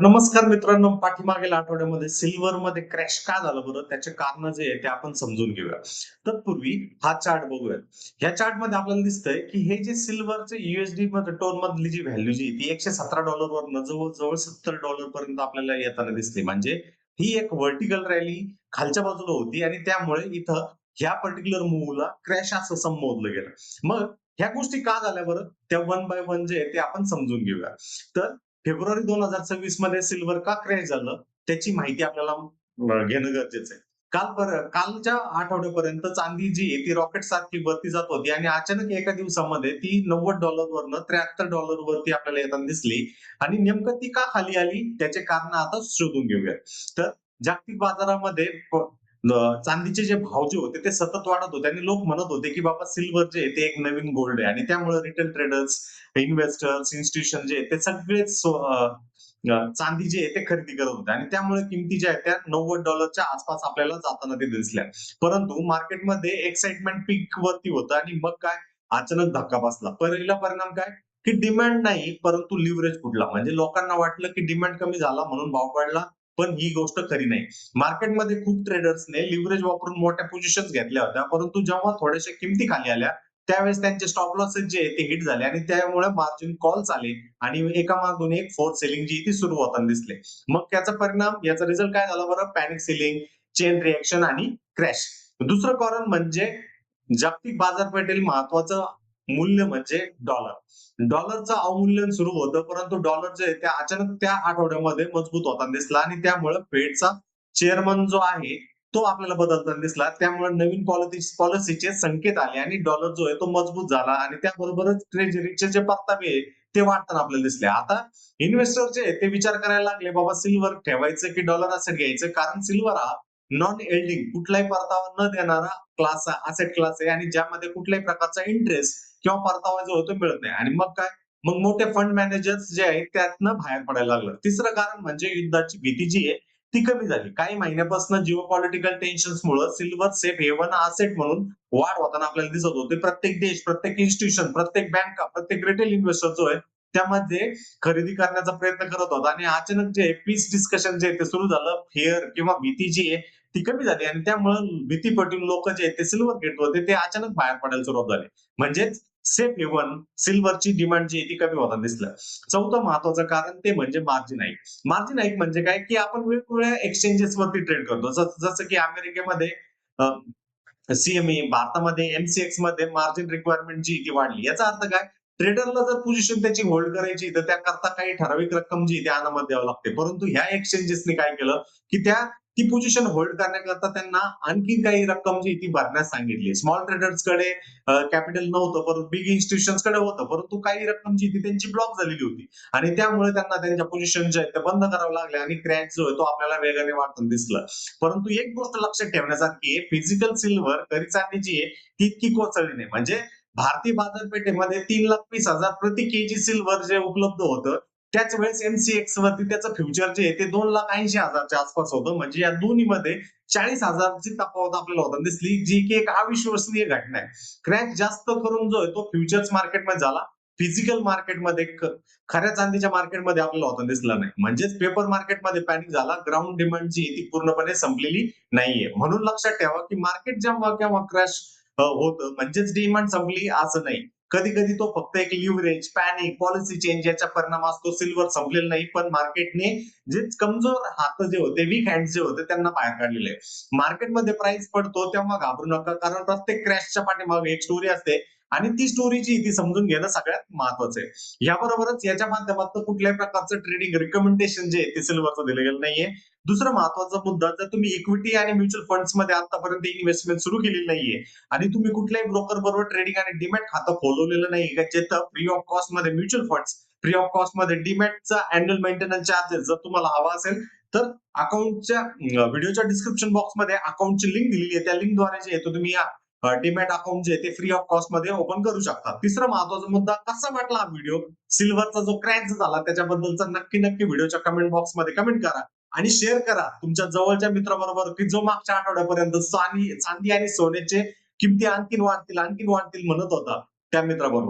नमस्कार मित्रांनो, पाठीमागील आठवड्यामध्ये सिल्व्हरमध्ये क्रॅश का झालं बरं? त्याचे कारण जे आहे ते आपण समजून घेऊया. तत्पूर्वी हा चार्ट बघूया. ह्या चार्टमध्ये आपल्याला दिसतंय, की हे जे सिल्व्हरचे USD टोन मधली जी व्हॅल्यू जी आहे ती $117 वरनं जवळ-जवळ $70 पर्यंत आपल्याला येताना दिसली. म्हणजे ही एक व्हर्टिकल रॅली खालच्या बाजूला होती आणि त्यामुळे इथं ह्या पर्टिक्युलर मूव्हला क्रॅश असं संबोधलं गेलं. मग ह्या गोष्टी का झाल्या बरं? त्या वन बाय वन जे आहे ते आपण समजून घेऊया. तर फेब्रुवारी 2026 मध्ये सिल्व्हर का क्रॅश झालं, त्याची माहिती आपल्याला घेणं गरजेचं आहे. कालच्या आठवड्यापर्यंत चांदी जी आहे ती रॉकेट सारखी वरती जात होती आणि अचानक एका दिवसामध्ये ती $90 वरनं $73 वरती आपल्याला येताना दिसली आणि नेमकं ती का खाली आली त्याचे कारण आता शोधून घेऊया. तर जागतिक बाजारामध्ये चांदीचे जे भाव जे होते ते सतत वाढत होते आणि लोक म्हणत होते, की बाबा सिल्व्हर जे आहे ते एक नवीन गोल्ड आहे आणि त्यामुळे रिटेल ट्रेडर्स, इन्व्हेस्टर्स, इन्स्टिट्यूशन जे आहेत ते सगळेच चांदी जी आहे ते खरेदी करत होते आणि त्यामुळे किमती ज्या आहेत त्या $90 आसपास आपल्याला जाताना ते दिसल्या. परंतु मार्केटमध्ये एक्साइटमेंट पीक वरती होतं आणि मग काय अचानक धक्का बसला. पहिला परिणाम काय, की डिमांड नाही परंतु लिव्हरेज फुटला. म्हणजे लोकांना वाटलं, की डिमांड कमी झाला म्हणून भाव वाढला. पण ही गोष्ट खरी नाही. मार्केटमध्ये खूप ट्रेडर्सने लिव्हरेज वापरून मोठ्या पोझिशन्स घेतल्या होत्या. परंतु जेव्हा थोड्याशा किमती खाली आल्या, त्यावेळेस त्यांचे स्टॉप लॉसेस जे आहे ते हिट झाले आणि त्यामुळे मार्जिन कॉल्स आले आणि एकामागून एक फोर्थ सेलिंग जी ती सुरू होताना दिसले. मग त्याचा परिणाम, याचा रिझल्ट काय झाला बरं? पॅनिक सेलिंग, चेन रिएक्शन आणि क्रॅश. दुसरं कारण म्हणजे जागतिक बाजारपेठेतील महत्वाचं मूल्य म्हणजे डॉलर. डॉलरचं अवमूल्यन सुरू होतं, परंतु डॉलर जे आहे ते अचानक त्या आठवड्यामध्ये मजबूत होताना दिसला आणि त्यामुळे फेडचा चेअरमन जो आहे तो आपल्याला बदलताना दिसला. त्यामुळे नवीन पॉलिसीचे संकेत आले आणि डॉलर जो आहे तो मजबूत झाला आणि त्याबरोबरच ट्रेजरीचे जे परतावे आहे ते वाढताना आपल्याला दिसले. आता इन्व्हेस्टर जे आहे ते विचार करायला लागले, बाबा सिल्व्हर ठेवायचं की डॉलर असेट घ्यायचं? कारण सिल्व्हर हा नॉन यील्डिंग कुठलाही परतावा न देणारा असेट क्लास आहे आणि ज्यामध्ये कुठल्याही प्रकारचा इंटरेस्ट किंवा परतावा जो होतो मिळत नाही. आणि मग काय, मग मोठे फंड मॅनेजर्स जे आहेत त्यातनं बाहेर पडायला लागलं. तिसरं कारण म्हणजे युद्धाची भीती जी आहे ती कमी झाली. काही महिन्यापासून जिओपॉलिटिकल टेन्शन्समुळे सिल्व्हर सेफ हेवन असेट म्हणून वाढ होताना आपल्याला दिसत होते. प्रत्येक देश, प्रत्येक इन्स्टिट्यूशन, प्रत्येक बँका, प्रत्येक रिटेल इन्व्हेस्टर जो आहे त्यामध्ये खरेदी करण्याचा प्रयत्न करत होता आणि अचानक जे पीस डिस्कशन जे आहे ते सुरू झालं. फिअर किंवा भीती जी आहे ती कमी झाली आणि त्यामुळे भीती पटून लोक जे आहेत ते सिल्व्हर घेत होते ते अचानक बाहेर पडायला सुरुवात झाली. म्हणजेच सेफ हेवन सिल्व्हरची डिमांड जी आहे ती कमी होताना दिसलं. चौथं महत्वाचं कारण ते म्हणजे मार्जिन हाईक. मार्जिन हाईक म्हणजे काय, की आपण वेगवेगळ्या एक्सचेंजेस वरती ट्रेड करतो. जसं की अमेरिकेमध्ये सीएमई, भारतामध्ये एमसीएक्स मध्ये मार्जिन रिक्वायरमेंट जी ती वाढली. याचा अर्थ काय? ट्रेडरला जर पोझिशन त्याची होल्ड करायची तर त्याकरता काही ठराविक रक्कम जी ती अनामत द्यावी लागते. परंतु ह्या एक्सचेंजेसनी काय केलं, की ती पोझिशन होल्ड करण्याकरता त्यांना आणखी काही रक्कम जी ती भरण्यास सांगितली. स्मॉल ट्रेडर्सकडे कॅपिटल नव्हतं, परंतु बिग इन्स्टिट्यूशन्सकडे होतं. परंतु काही रक्कम जी ती त्यांची ब्लॉक झालेली होती आणि त्यामुळे त्यांना त्यांच्या पोझिशन ज्या आहेत त्या बंद कराव्या लागल्या आणि क्रॅश जो आहे तो आपल्याला वेगाने वाढताना दिसला. परंतु एक गोष्ट लक्षात ठेवण्यासारखी आहे, फिजिकल सिल्व्हर खरी चांदी जी आहे ती इतकी कोसळली नाही. म्हणजे भारतीय बाजारपेठेमध्ये 3,20,000 प्रति केजी सिल्व्हर जे उपलब्ध होतं, त्याच वेळेस एमसीएक्स वरती त्याचं फ्युचर जे आहे ते 2,80,000 च्या आसपास होतं. म्हणजे या दोन्हीमध्ये 40,000 ची तफावत आपल्याला होताना दिसली, जी की एक अविश्वसनीय घटना आहे. क्रॅश जास्त करून जो आहे तो फ्युचर्स मार्केटमध्ये झाला. फिजिकल मार्केटमध्ये खऱ्या चांदीच्या मार्केटमध्ये आपल्याला होताना दिसला नाही. म्हणजेच पेपर मार्केटमध्ये पॅनिक झाला. ग्राउंड डिमांड जी आहे ती पूर्णपणे संपलेली नाहीये. म्हणून लक्षात ठेवा, की मार्केट जेव्हा केव्हा क्रॅश होतं म्हणजेच डिमांड संपली असं नाही. कधी-कधी तो फक्त एक लिव्हरेज, पॅनिक, पॉलिसी चेंज याचा परिणाम असतो. सिल्व्हर संपलेला नाही, पण मार्केटने जे कमजोर हात जे होते, वीक हँड्स जे होते त्यांना बाहेर काढलेले आहे. मार्केटमध्ये प्राइस पडतो तेव्हा घाबरू नका, कारण प्रत्येक क्रॅशच्या पाठीमागे एक स्टोरी असते आणि ती स्टोरी जी ती समजून घेणं सगळ्यात महत्वाचं आहे. याबरोबरच याच्या माध्यमातून कुठल्याही प्रकारचं ट्रेडिंग रिकमेंडेशन जे आहे ते सिल्व्हरचं दिलं गेलं नाहीये. दुसरा महत्वाचा मुद्दा, जर तुम्ही इक्विटी आणि म्युच्युअल फंड्स मध्ये आतापर्यंत इन्व्हेस्टमेंट सुरू केलेली नाहीये आणि तुम्ही कुठल्याही ब्रोकर बरोबर ट्रेडिंग आणि डीमॅट खातं खोलवलेलं नाही का, जिथं फ्री ऑफ कॉस्ट मध्ये mutual funds, free of cost मध्ये डीमॅटचा अॅन्युअल मेंटेनन्स चार्जेस जर तुम्हाला हवा असेल तर अकाउंटच्या व्हिडिओच्या डिस्क्रिप्शन बॉक्समध्ये अकाउंटची लिंक दिलेली आहे. त्या लिंकद्वारे जे आहे तो तुम्ही डीमॅट अकाउंट जे आहे ते फ्री ऑफ कॉस्ट मध्ये ओपन करू शकता. तिसरा महत्वाचा मुद्दा, कसा वाटला हा व्हिडिओ? सिल्व्हरचा जो क्रॅश झाला त्याच्याबद्दलचा नक्की व्हिडिओच्या कमेंट बॉक्समध्ये कमेंट करा आणि शेअर करा तुमच्या जवळच्या मित्राबरोबर, की जो मागच्या आठवड्यापर्यंत चांदी आणि सोन्याचे किमती आणखीन वाढतील म्हणत होता त्या मित्राबरोबर.